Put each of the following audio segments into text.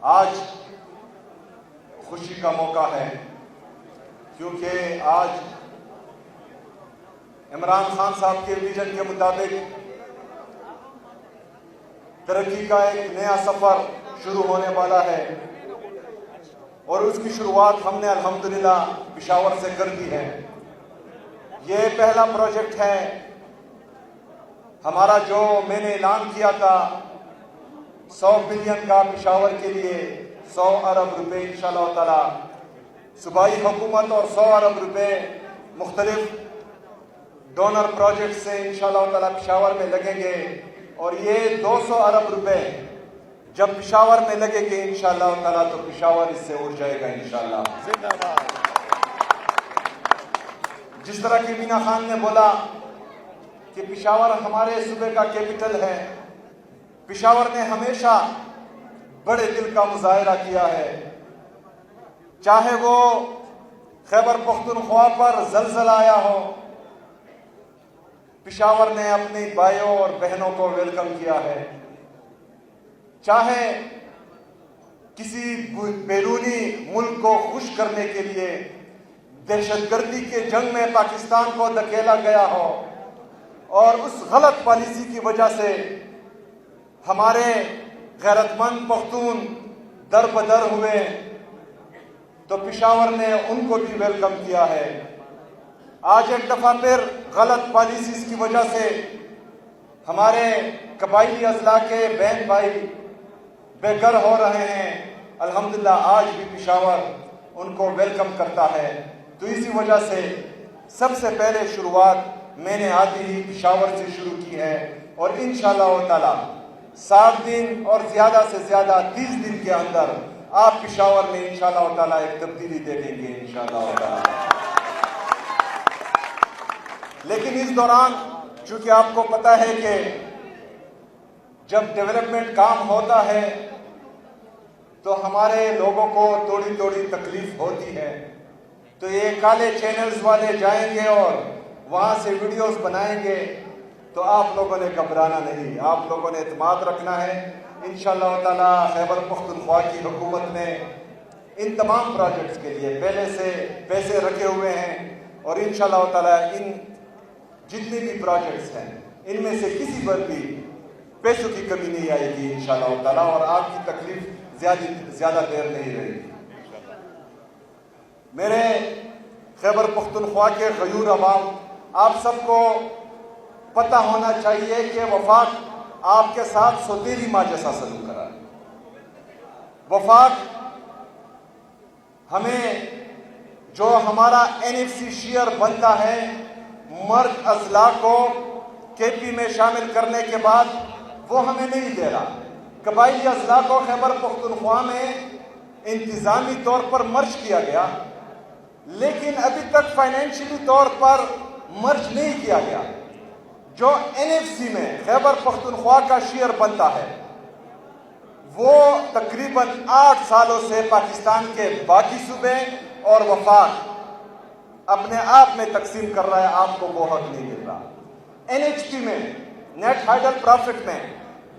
آج خوشی کا موقع ہے کیونکہ آج عمران خان صاحب کے ویژن کے مطابق ترقی کا ایک نیا سفر شروع ہونے والا ہے اور اس کی شروعات ہم نے الحمدللہ پشاور سے کر دی ہے۔ یہ پہلا پروجیکٹ ہے ہمارا جو میں نے اعلان کیا تھا 100 بلین کا پشاور کے لیے 100 ارب روپے انشاءاللہ تعالی صوبائی حکومت اور 100 ارب روپے مختلف ڈونر پروجیکٹ سے انشاءاللہ تعالی پشاور میں لگیں گے اور یہ 200 ارب روپے جب پشاور میں لگے گے انشاءاللہ تعالی تو پشاور اس سے اٹھ جائے گا انشاءاللہ۔ زندہ باد۔ جس طرح کہ مینا خان نے بولا کہ پشاور ہمارے صوبے کا کیپٹل ہے، پشاور نے ہمیشہ بڑے دل کا مظاہرہ کیا ہے، چاہے وہ خیبر پختونخوا پر زلزلہ آیا ہو، پشاور نے اپنی بھائیوں اور بہنوں کو ویلکم کیا ہے، چاہے کسی بیرونی ملک کو خوش کرنے کے لیے دہشت گردی کے جنگ میں پاکستان کو دھکیلا گیا ہو اور اس غلط پالیسی کی وجہ سے ہمارے غیرت مند پختون در بدر ہوئے تو پشاور نے ان کو بھی ویلکم کیا ہے۔ آج ایک دفعہ پھر غلط پالیسیز کی وجہ سے ہمارے قبائلی اضلاع کے بہن بھائی بے گھر ہو رہے ہیں، الحمدللہ آج بھی پشاور ان کو ویلکم کرتا ہے۔ تو اسی وجہ سے سب سے پہلے شروعات میں نے آتے ہی پشاور سے شروع کی ہے اور انشاءاللہ تعالی 7 دن اور زیادہ سے زیادہ 30 دن کے اندر آپ پشاور میں انشاءاللہ تعالی ایک تبدیلی دیکھیں گے انشاءاللہ تعالی۔ لیکن اس دوران چونکہ آپ کو پتہ ہے کہ جب ڈیولپمنٹ کام ہوتا ہے تو ہمارے لوگوں کو تھوڑی تھوڑی تکلیف ہوتی ہے، تو یہ کالے چینلز والے جائیں گے اور وہاں سے ویڈیوز بنائیں گے، تو آپ لوگوں نے گھبرانا نہیں، آپ لوگوں نے اعتماد رکھنا ہے۔ انشاءاللہ تعالی خیبر پختونخوا کی حکومت نے ان تمام پروجیکٹس کے لیے پہلے سے پیسے رکھے ہوئے ہیں اور انشاءاللہ تعالی ان جتنے بھی پروجیکٹس ہیں ان میں سے کسی پر بھی پیسوں کی کمی نہیں آئے گی انشاءاللہ تعالی اور آپ کی تکلیف زیادہ دیر نہیں رہے گی۔ میرے خیبر پختونخوا کے غیور عوام، آپ سب کو پتہ ہونا چاہیے کہ وفاق آپ کے ساتھ سوتیلی ماں جیسا سلوک کرا ہے۔ وفاق ہمیں جو ہمارا NFC شیئر بنتا ہے مرد اضلاع کو KP میں شامل کرنے کے بعد وہ ہمیں نہیں دے رہا۔ قبائلی اضلاع کو خیبر پختونخوا میں انتظامی طور پر مرج کیا گیا لیکن ابھی تک فائنینشلی طور پر مرج نہیں کیا گیا۔ جو NFC میں خیبر پختونخوا کا شیئر بنتا ہے وہ تقریباً 8 سالوں سے پاکستان کے باقی صوبے اور وفاق اپنے آپ میں تقسیم کر رہا ہے، آپ کو وہ حق نہیں مل رہا۔ NHP میں نیٹ ہائیڈل پروفٹ میں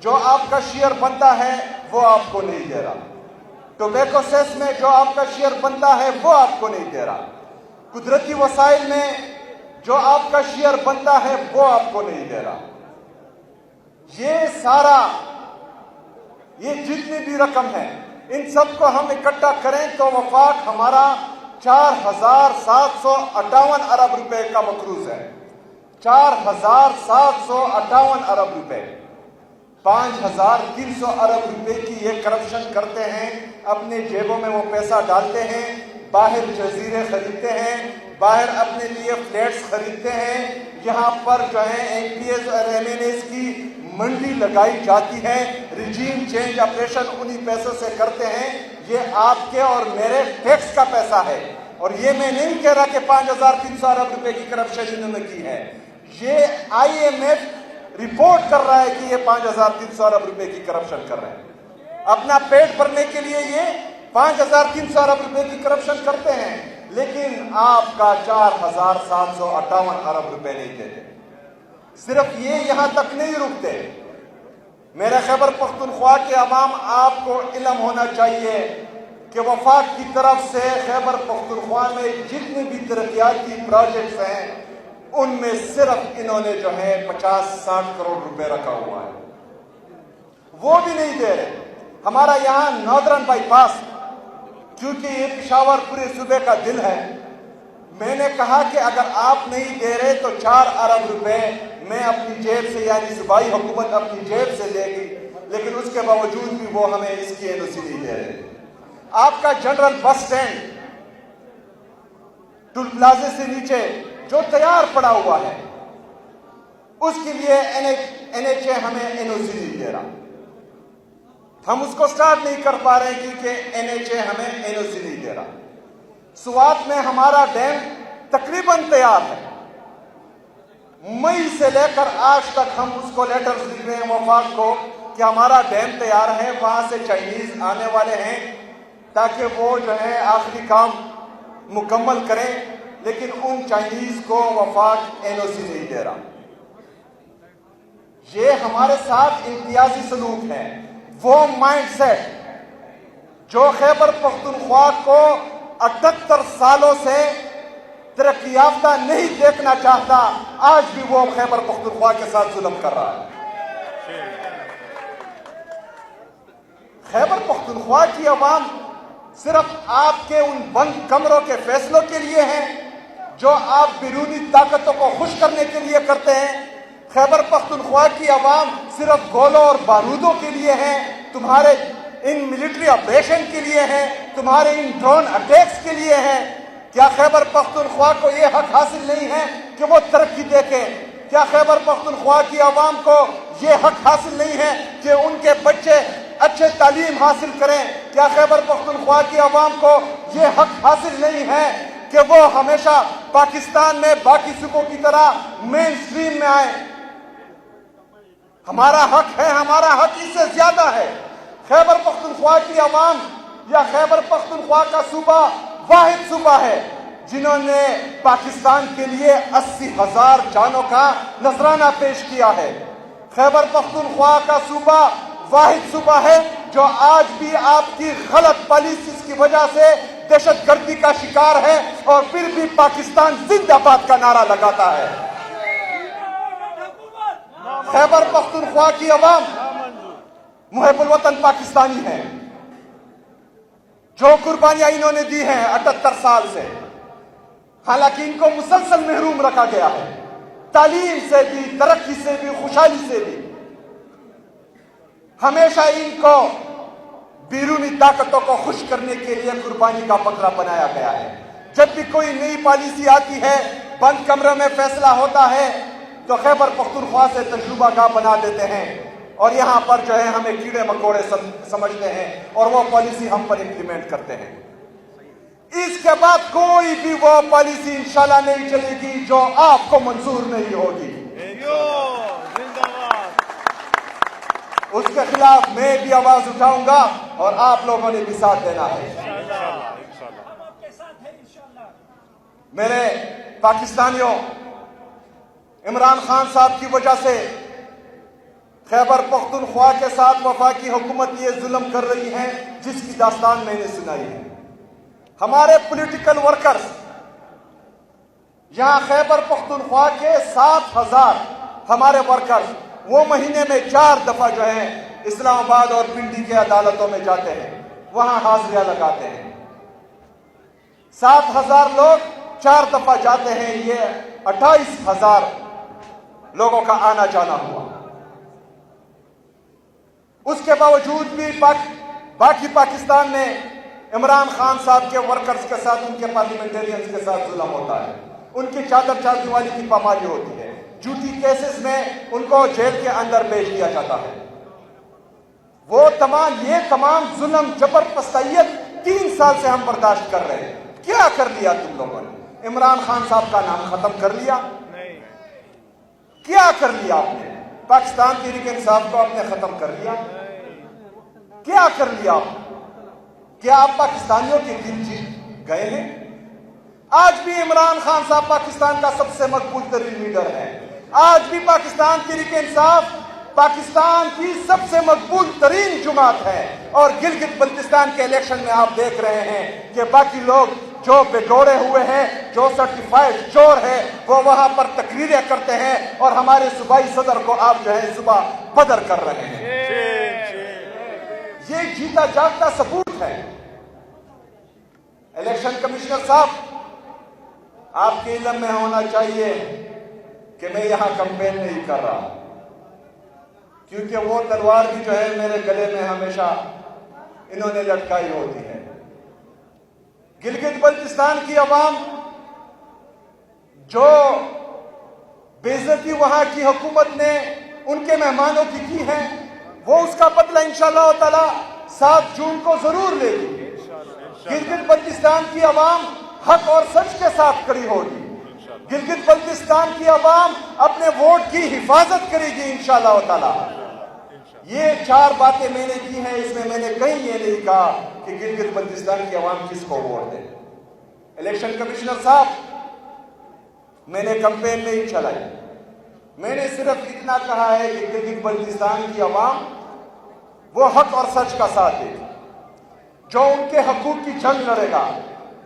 جو آپ کا شیئر بنتا ہے وہ آپ کو نہیں دے رہا۔ ٹوبیکو سیس میں جو آپ کا شیئر بنتا ہے وہ آپ کو نہیں دے رہا۔ قدرتی وسائل میں جو آپ کا شیئر بنتا ہے وہ آپ کو نہیں دے رہا۔ یہ سارا یہ جتنی بھی رقم ہے ان سب کو ہم اکٹھا کریں تو وفاق ہمارا 4758 ارب روپے کا مقروض ہے۔ 4758 ارب روپے، 5300 ارب روپے کی یہ کرپشن کرتے ہیں، اپنے جیبوں میں وہ پیسہ ڈالتے ہیں، باہر جزیرے خریدتے ہیں، باہر اپنے لیے فلیٹس خریدتے ہیں، یہاں پر جو ہے MPs اور MNAs کی منڈی لگائی جاتی ہے، رجیم چینج آپریشن انہی پیسوں سے کرتے ہیں۔ یہ آپ کے اور میرے ٹیکس کا پیسہ ہے اور یہ میں نہیں کہہ رہا کہ 5300 ارب روپے کی کرپشن انہوں نے کی ہے، یہ IMF رپورٹ کر رہا ہے کہ یہ 5300 ارب روپے کی کرپشن کر رہے ہیں۔ اپنا پیٹ بھرنے کے لیے یہ 5300 ارب روپے کی کرپشن کرتے ہیں لیکن آپ کا 4758 ارب روپے نہیں دیتے۔ صرف یہ یہاں تک نہیں رکتے، میرے خیبر پختونخوا کے عوام، آپ کو علم ہونا چاہیے کہ وفاق کی طرف سے خیبر پختونخوا میں جتنے بھی ترقیاتی پروجیکٹس ہیں ان میں صرف انہوں نے جو ہے 50-60 کروڑ روپے رکھا ہوا ہے، وہ بھی نہیں دے رہے۔ ہمارا یہاں ناردرن بائی پاس، کیونکہ یہ پشاور پورے صوبے کا دل ہے، میں نے کہا کہ اگر آپ نہیں دے رہے تو 4 ارب روپے میں اپنی جیب سے، یعنی صوبائی حکومت اپنی جیب سے دے گی، لیکن اس کے باوجود بھی وہ ہمیں اس کی NOC نہیں دے رہے۔ آپ کا جنرل بس سٹینڈ ٹول پلازے سے نیچے جو تیار پڑا ہوا ہے، اس کے لیے NHA ہمیں NOC نہیں دے رہا، ہم اس کو سٹارٹ نہیں کر پا رہے کیونکہ NHA ہمیں NOC نہیں دے رہا۔ سوات میں ہمارا ڈیم تقریباً تیار ہے، مئی سے لے کر آج تک ہم اس کو لیٹرز لکھ رہے ہیں وفاق کو کہ ہمارا ڈیم تیار ہے، وہاں سے چائنیز آنے والے ہیں تاکہ وہ جو ہے آخری کام مکمل کریں، لیکن ان چائنیز کو وفاق NOC نہیں دے رہا۔ یہ ہمارے ساتھ امتیازی سلوک ہے، وہ مائنڈ سیٹ جو خیبر پختونخوا کو 78 سالوں سے ترقی یافتہ نہیں دیکھنا چاہتا، آج بھی وہ خیبر پختونخوا کے ساتھ ظلم کر رہا ہے۔ خیبر پختونخوا کی عوام صرف آپ کے ان بند کمروں کے فیصلوں کے لیے ہیں جو آپ بیرونی طاقتوں کو خوش کرنے کے لیے کرتے ہیں۔ خیبر پختونخوا کی عوام صرف گولوں اور بارودوں کے لیے ہیں، تمہارے ان ملٹری آپریشن کے لیے ہیں، تمہارے ان ڈرون اٹیکس کے لیے ہیں۔ کیا خیبر پختونخوا کو یہ حق حاصل نہیں ہے کہ وہ ترقی دیکھیں؟ کیا خیبر پختونخوا کی عوام کو یہ حق حاصل نہیں ہے کہ ان کے بچے اچھے تعلیم حاصل کریں؟ کیا خیبر پختونخوا کی عوام کو یہ حق حاصل نہیں ہے کہ وہ ہمیشہ پاکستان میں باقی صوبوں کی طرح مین اسٹریم میں آئیں؟ ہمارا حق ہے، ہمارا حق اس سے زیادہ ہے۔ خیبر پختونخوا کی عوام یا خیبر پختونخوا کا صوبہ واحد صوبہ ہے جنہوں نے پاکستان کے لیے 80,000 جانوں کا نذرانہ پیش کیا ہے۔ خیبر پختونخوا کا صوبہ واحد صوبہ ہے جو آج بھی آپ کی غلط پالیسیز کی وجہ سے دہشت گردی کا شکار ہے اور پھر بھی پاکستان زندہ باد کا نعرہ لگاتا ہے۔ خیبر پختونخوا کی عوام محب الوطن پاکستانی ہیں، جو قربانیاں انہوں نے دی ہیں 78 سال سے، حالانکہ ان کو مسلسل محروم رکھا گیا ہے، تعلیم سے بھی، ترقی سے بھی، خوشحالی سے بھی۔ ہمیشہ ان کو بیرونی طاقتوں کو خوش کرنے کے لیے قربانی کا بکرا بنایا گیا ہے۔ جب بھی کوئی نئی پالیسی آتی ہے، بند کمرے میں فیصلہ ہوتا ہے تو خیبر پختونخوا سے تجربہ گاہ بنا دیتے ہیں اور یہاں پر جو ہے ہمیں کیڑے مکوڑے سمجھتے ہیں اور وہ پالیسی ہم پر امپلیمنٹ کرتے ہیں۔ اس کے بعد کوئی بھی وہ پالیسی انشاءاللہ نہیں چلے گی جو آپ کو منظور نہیں ہوگی۔ اس کے خلاف میں بھی آواز اٹھاؤں گا اور آپ لوگوں نے بھی ساتھ دینا ہے۔ میرے پاکستانیوں، عمران خان صاحب کی وجہ سے خیبر پختونخوا کے ساتھ وفاقی حکومت یہ ظلم کر رہی ہے جس کی داستان میں نے سنائی ہے۔ ہمارے پولیٹیکل ورکرز یہاں خیبر پختونخوا کے 7,000 ہمارے ورکرز وہ مہینے میں 4 دفعہ جو ہے اسلام آباد اور پنڈی کے عدالتوں میں جاتے ہیں، وہاں حاضریاں لگاتے ہیں۔ 7,000 لوگ 4 دفعہ جاتے ہیں، یہ 28,000 لوگوں کا آنا جانا ہوا۔ اس کے باوجود بھی باقی پاکستان میں عمران خان صاحب کے ورکرز کے ساتھ، ان کے پارلیمنٹیرینز کے ساتھ ظلم ہوتا ہے، ان کی چادر چار دیواری کی پامالی ہوتی ہے، جھوٹی کیسز میں ان کو جیل کے اندر بھیج دیا جاتا ہے۔ یہ تمام ظلم، جبر، پستائیت 3 سال سے ہم برداشت کر رہے ہیں۔ کیا کر لیا تم لوگوں نے؟ عمران خان صاحب کا نام ختم کر لیا؟ کیا کر لیا آپ نے؟ پاکستان تحریک انصاف کو آپ نے ختم کر لیا؟ کیا کر لیا آپ نے؟ کیا آپ پاکستانیوں کے دل جیت گئے ہیں؟ آج بھی عمران خان صاحب پاکستان کا سب سے مقبول ترین لیڈر ہے۔ آج بھی پاکستان تحریک انصاف پاکستان کی سب سے مقبول ترین جماعت ہے، اور گلگت بلتستان کے الیکشن میں آپ دیکھ رہے ہیں کہ باقی لوگ جو بگوڑے ہوئے ہیں، جو سرٹیفائڈ چور ہے، وہ وہاں پر تقریریں کرتے ہیں اور ہمارے صوبائی صدر کو آپ جو ہے صبح بدر کر رہے ہیں۔ یہ جیتا جاگتا ثبوت ہے۔ الیکشن کمشنر صاحب، آپ کے علم میں ہونا چاہیے کہ میں یہاں کمپین نہیں کر رہا، کیونکہ وہ تلوار بھی جو ہے میرے گلے میں ہمیشہ انہوں نے لٹکائی ہوتی ہے۔ گلگت بلتستان کی عوام جو بے عزتی وہاں کی حکومت نے ان کے مہمانوں کی ہے، وہ اس کا بدلہ انشاءاللہ تعالی 7 جون کو ضرور لے گی۔ گلگت بلتستان کی عوام حق اور سچ کے ساتھ کھڑی ہوگی۔ گلگت بلتستان کی عوام اپنے ووٹ کی حفاظت کرے گی انشاءاللہ تعالی۔ یہ 4 باتیں میں نے کی ہیں، اس میں نے کہیں یہ نہیں کہا کہ گلگت بلتستان کی عوام کس کو ووٹ دے۔ الیکشن کمشنر صاحب، میں نے کمپین نہیں چلائی، میں نے صرف اتنا کہا ہے کہ گلگت بلتستان کی عوام وہ حق اور سچ کا ساتھ دے، جو ان کے حقوق کی جنگ لڑے گا،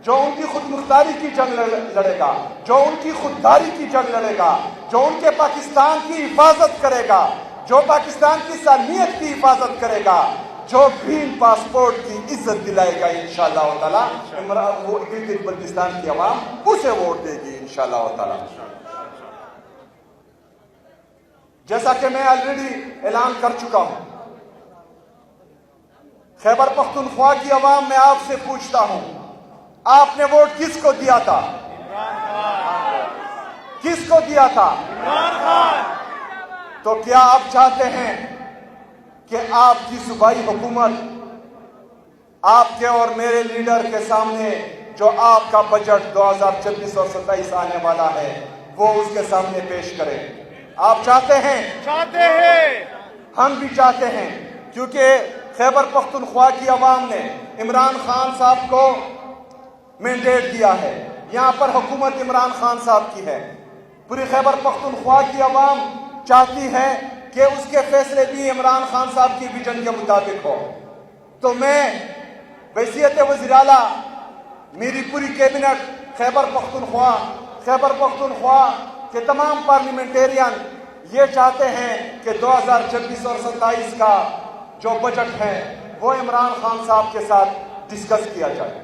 جو ان کی خود مختاری کی جنگ لڑے گا، جو ان کی خودداری کی جنگ لڑے گا، جو ان کے پاکستان کی حفاظت کرے گا، جو پاکستان کی سالمیت کی حفاظت کرے گا، جو گرین پاسپورٹ کی عزت دلائے گا انشاءاللہ تعالی، وہ گلگت بلتستان کی عوام اسے ووٹ دے گی انشاءاللہ تعالی۔ جیسا کہ میں آلریڈی اعلان کر چکا ہوں، خیبر پختونخوا کی عوام، میں آپ سے پوچھتا ہوں، آپ نے ووٹ کس کو دیا تھا؟ کس کو دیا تھا؟ تو کیا آپ چاہتے ہیں کہ آپ کی صوبائی حکومت آپ کے اور میرے لیڈر کے سامنے جو آپ کا بجٹ 2026 اور 27 آنے والا ہے وہ اس کے سامنے پیش کرے؟ آپ چاہتے ہیں؟ چاہتے ہیں، ہم بھی چاہتے ہیں، کیونکہ خیبر پختونخوا کی عوام نے عمران خان صاحب کو مینڈیٹ دیا ہے، یہاں پر حکومت عمران خان صاحب کی ہے۔ پوری خیبر پختونخوا کی عوام چاہتی ہے کہ اس کے فیصلے بھی عمران خان صاحب کی ویژن کے مطابق ہو۔ تو میں بحیثیت وزیر اعلیٰ، میری پوری کیبنٹ خیبر پختونخوا کے تمام پارلیمنٹیرین یہ چاہتے ہیں کہ 2026 اور 27 کا جو بجٹ ہے وہ عمران خان صاحب کے ساتھ ڈسکس کیا جائے،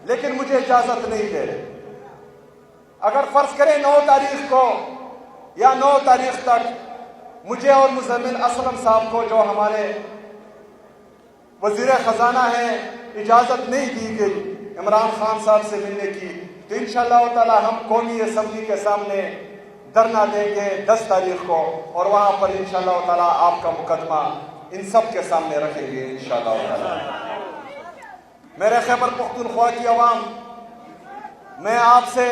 لیکن مجھے اجازت نہیں دے رہے۔ اگر فرض کریں 9 تاریخ کو یا 9 تاریخ تک مجھے اور مزمل اسلم صاحب کو جو ہمارے وزیر خزانہ ہیں اجازت نہیں دی گئی عمران خان صاحب سے ملنے کی، تو انشاءاللہ تعالی ہم قومی اسمبلی کے سامنے دھرنا دیں گے 10 تاریخ کو، اور وہاں پر انشاءاللہ تعالی آپ کا مقدمہ ان سب کے سامنے رکھیں گے انشاءاللہ تعالی۔ میرے خیبر پختونخوا کی عوام، میں آپ سے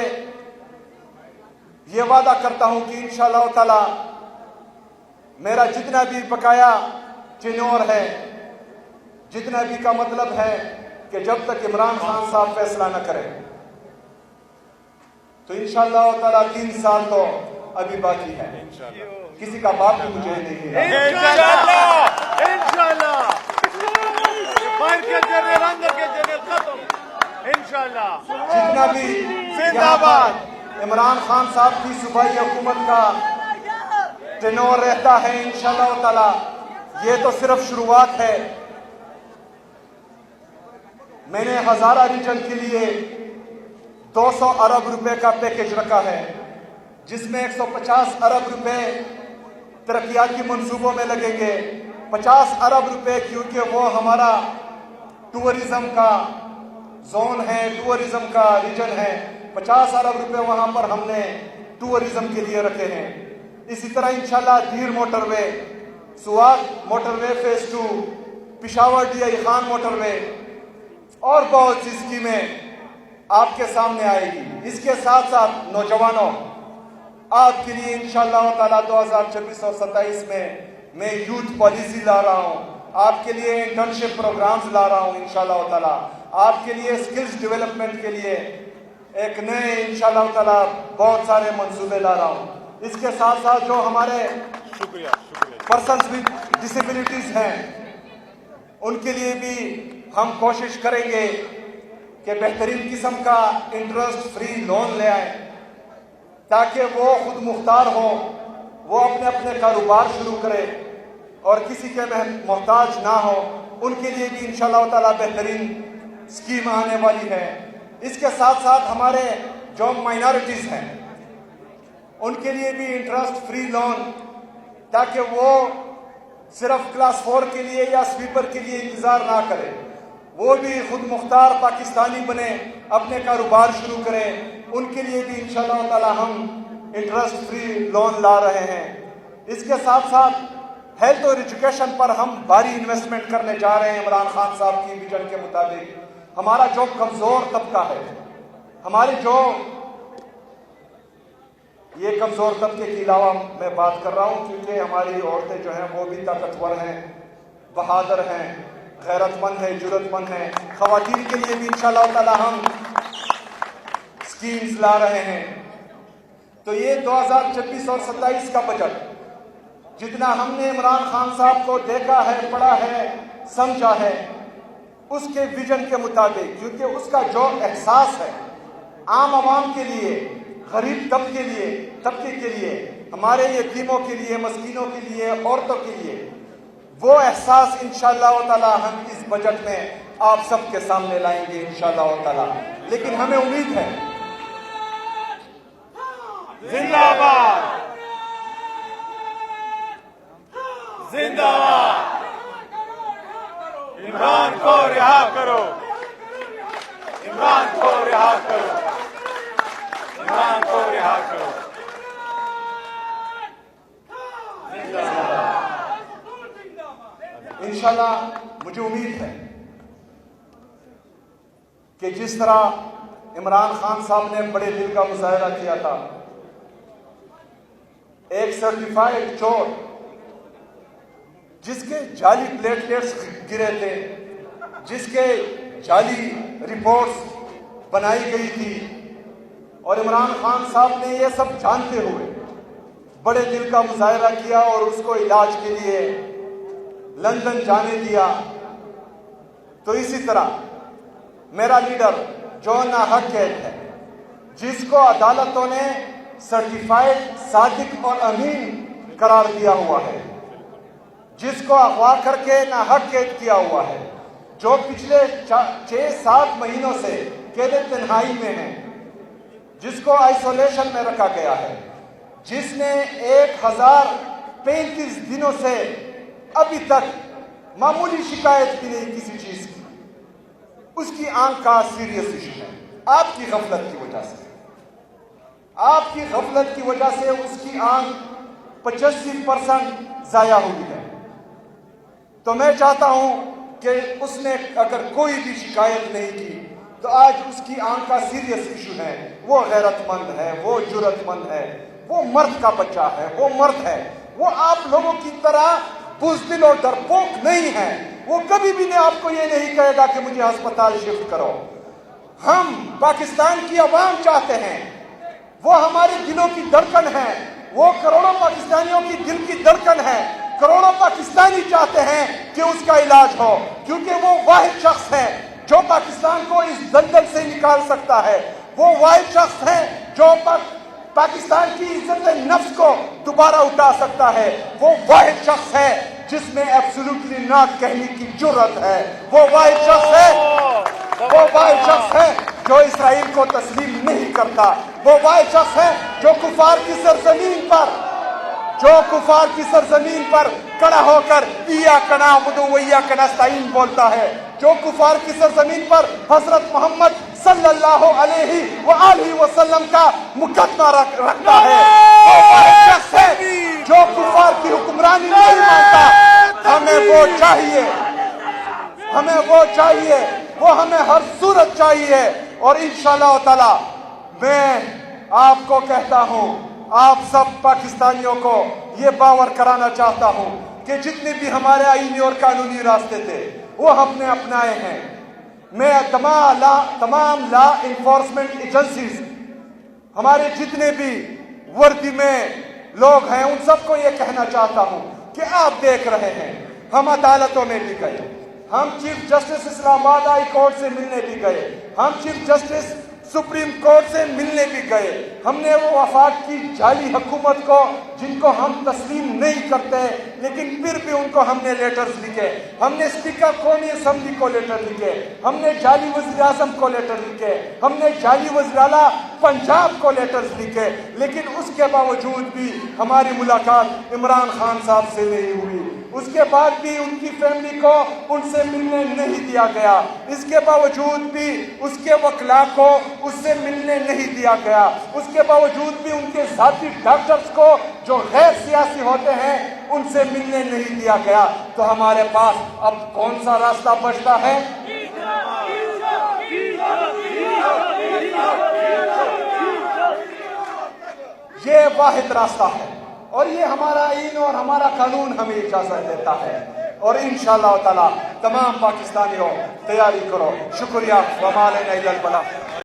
یہ وعدہ کرتا ہوں کہ انشاءاللہ تعالی میرا جتنا بھی بقایا ٹینور ہے، جتنا بھی کا مطلب ہے کہ جب تک عمران خان صاحب فیصلہ نہ کرے، تو انشاءاللہ تعالی 3 سال تو ابھی باقی ہے، کسی کا باپ بھی مجھے نہیں ہے۔ انشاءاللہ باہر کے جنرل اندر کے جنرل ختم انشاءاللہ۔ جتنا بھی زندہ باد عمران خان صاحب کی صوبائی حکومت کا ٹینور رہتا ہے انشاءاللہ تعالی، یہ تو صرف شروعات ہے۔ میں نے ہزارہ ریجن کے لیے 200 ارب روپے کا پیکج رکھا ہے، جس میں 150 ارب روپے ترقیاتی منصوبوں میں لگیں گے، 50 ارب روپے کیونکہ وہ ہمارا ٹورزم کا زون ہے، ٹورزم کا ریجن ہے، 50 ارب روپے وہاں پر ہم نے ٹورزم کے لیے رکھے ہیں۔ اسی طرح انشاءاللہ Dir motorway, Swat motorway phase 2، Peshawar D I Khan motorway اور بہت سی اسکیمیں آپ کے سامنے آئے گی۔ اس کے ساتھ ساتھ نوجوانوں، آپ کے لیے انشاءاللہ تعالی 2026 اور 27 میں یوتھ پالیسی لا رہا ہوں، آپ کے لیے انٹرنشپ پروگرامز لا رہا ہوں انشاءاللہ تعالی، آپ کے لیے سکلز ڈیولپمنٹ کے لیے ایک نئے انشاءاللہ تعالی بہت سارے منصوبے لا رہا ہوں۔ اس کے ساتھ ساتھ جو ہمارے شکریہ پرسنز ود ڈسیبلٹیز ہیں ان کے لیے بھی ہم کوشش کریں گے کہ بہترین قسم کا انٹرسٹ فری لون لے آئیں تاکہ وہ خود مختار ہوں، وہ اپنے اپنے کاروبار شروع کرے اور کسی کے محتاج نہ ہو. ان کے لیے بھی انشاءاللہ تعالیٰ بہترین اسکیم آنے والی ہے. اس کے ساتھ ساتھ ہمارے جو مائنارٹیز ہیں ان کے لیے بھی انٹرسٹ فری لون تاکہ وہ صرف کلاس 4 کے لیے یا سویپر کے لیے انتظار نہ کرے، وہ بھی خود مختار پاکستانی بنے، اپنے کاروبار شروع کریں. ان کے لیے بھی انشاءاللہ تعالی ہم انٹرسٹ فری لون لا رہے ہیں. اس کے ساتھ ساتھ ہیلتھ اور ایجوکیشن پر ہم بھاری انویسٹمنٹ کرنے جا رہے ہیں. عمران خان صاحب کی ویژن کے مطابق ہمارا جو کمزور طبقہ ہے، ہماری جو یہ کمزور طبقے کے علاوہ میں بات کر رہا ہوں کیونکہ ہماری عورتیں جو ہیں وہ بھی طاقتور ہیں، بہادر ہیں، غیرت مند ہیں، جرت مند ہیں. خواتین کے لیے بھی انشاءاللہ تعالی ہم اسکیمز لا رہے ہیں. تو یہ 2026 اور 27 کا بجٹ جتنا ہم نے عمران خان صاحب کو دیکھا ہے، پڑھا ہے، سمجھا ہے، اس کے ویژن کے مطابق، کیونکہ اس کا جو احساس ہے عام عوام کے لیے، غریب طبقے کے لیے، ہمارے یتیموں کے لیے، مسکینوں کے لیے، عورتوں کے لیے، وہ احساس انشاءاللہ تعالی ہم اس بجٹ میں آپ سب کے سامنے لائیں گے انشاءاللہ تعالی. لیکن ہمیں امید ہے زندہ باد، زندہ باد، عمران کو رہا کرو، عمران کو رہا کرو، عمران کو رہا کرو. انشاءاللہ مجھے امید ہے کہ جس طرح عمران خان صاحب نے بڑے دل کا مظاہرہ کیا تھا، ایک سرٹیفائیڈ چور جس کے جعلی پلیٹلیٹس گرے تھے، جس کے جعلی رپورٹس بنائی گئی تھی، اور عمران خان صاحب نے یہ سب جانتے ہوئے بڑے دل کا مظاہرہ کیا اور اس کو علاج کے لیے لندن جانے دیا. تو اسی طرح میرا لیڈر جو ناحق قید ہے، جس کو عدالتوں نے سرٹیفائیڈ صادق اور امین قرار دیا ہوا ہے، جس کو اغوا کر کے ناحق قید کیا ہوا ہے، جو پچھلے 6-7 مہینوں سے قید تنہائی میں ہیں، جس کو آئسولیشن میں رکھا گیا ہے، جس نے 1035 دنوں سے ابھی تک معمولی شکایت بھی نہیں کسی چیز کی. اس کی آنکھ کا سیریس ایشو ہے. آپ کی غفلت کی وجہ سے، آپ کی غفلت کی وجہ سے اس کی آنکھ 85% ضائع ہوئی ہے. تو میں چاہتا ہوں کہ اس نے اگر کوئی بھی شکایت نہیں کی تو آج اس کی آنکھ کا سیریس ایشو ہے. وہ غیرت مند ہے، وہ جرت مند ہے، وہ مرد کا بچہ ہے، وہ مرد ہے. وہ آپ لوگوں کی طرح بزدل اور ڈرپوک نہیں ہے. وہ کبھی بھی نے آپ کو یہ نہیں کہے گا کہ مجھے ہسپتال شفٹ کرو. ہم پاکستان کی عوام چاہتے ہیں، وہ ہمارے دلوں کی دھڑکن ہے، وہ کروڑوں پاکستانیوں کی دل کی دھڑکن ہے. کروڑوں پاکستانی چاہتے ہیں کہ اس کا علاج ہو، کیونکہ وہ واحد شخص ہے جو پاکستان کو اس دلدل سے نکال سکتا ہے. وہ واحد شخص ہے جو پاکستان کی عزت نفس کو دوبارہ اٹھا سکتا ہے. وہ واحد شخص ہے جس میں ایبسولوٹلی ناٹ کہنے کی جرت ہے. وہ واحد شخص ہے، وہ واحد شخص ہے جو اسرائیل کو تسلیم نہیں کرتا. وہ واحد شخص ہے جو کفار کی سرزمین پر کھڑا ہو کر ایاک نعبد و ایاک نستعین بولتا ہے. جو کفار کی سرزمین پر حضرت محمد صلی اللہ علیہ وآلہ وسلم کا مقدمہ رکھتا ہے. وہ واحد شخص ہے جو کفار کی حکمرانی نہیں مانتا. ہمیں وہ چاہیے، ہمیں وہ چاہیے، وہ ہمیں ہر صورت چاہیے. اور انشاءاللہ تعالی میں آپ کو کہتا ہوں، آپ سب پاکستانیوں کو یہ باور کرانا چاہتا ہوں کہ جتنے بھی ہمارے آئینی اور قانونی راستے تھے وہ ہم نے اپنائے ہیں. میں تمام لا انفورسمنٹ ایجنسیز، ہمارے جتنے بھی وردی میں لوگ ہیں، ان سب کو یہ کہنا چاہتا ہوں کہ آپ دیکھ رہے ہیں ہم عدالتوں میں بھی گئے, ہم چیف جسٹس اسلام آباد ہائی کورٹ سے ملنے بھی گئے, ہم چیف جسٹس سپریم کورٹ سے ملنے بھی گئے, ہم نے وہ وفاق کی جعلی حکومت کو جن کو ہم تسلیم نہیں کرتے لیکن پھر بھی ان کو ہم نے لیٹرز لکھے, ہم نے اسپیکر قومی اسمبلی کو لیٹر لکھے, ہم نے جعلی وزیر اعظم کو لیٹر لکھے, ہم نے جعلی وزیر اعلیٰ پنجاب کو لیٹرز لکھے, لیکن اس کے باوجود بھی ہماری ملاقات عمران خان صاحب سے نہیں ہوئی, اس کے بعد بھی ان کی فیملی کو ان سے ملنے نہیں دیا گیا, اس کے باوجود بھی اس کے وکلاء کو اس سے ملنے نہیں دیا گیا, اس کے باوجود بھی ان کے ذاتی ڈاکٹرز کو جو غیر سیاسی ہوتے ہیں ان سے ملنے نہیں دیا گیا. تو ہمارے پاس اب کون سا راستہ بچتا ہے؟ یہ واحد راستہ ہے اور یہ ہمارا آئین اور ہمارا قانون ہمیں اجازت دیتا ہے, اور انشاءاللہ تعالی تمام پاکستانیوں تیاری کرو. شکریہ. وما علینا الا البلاغ.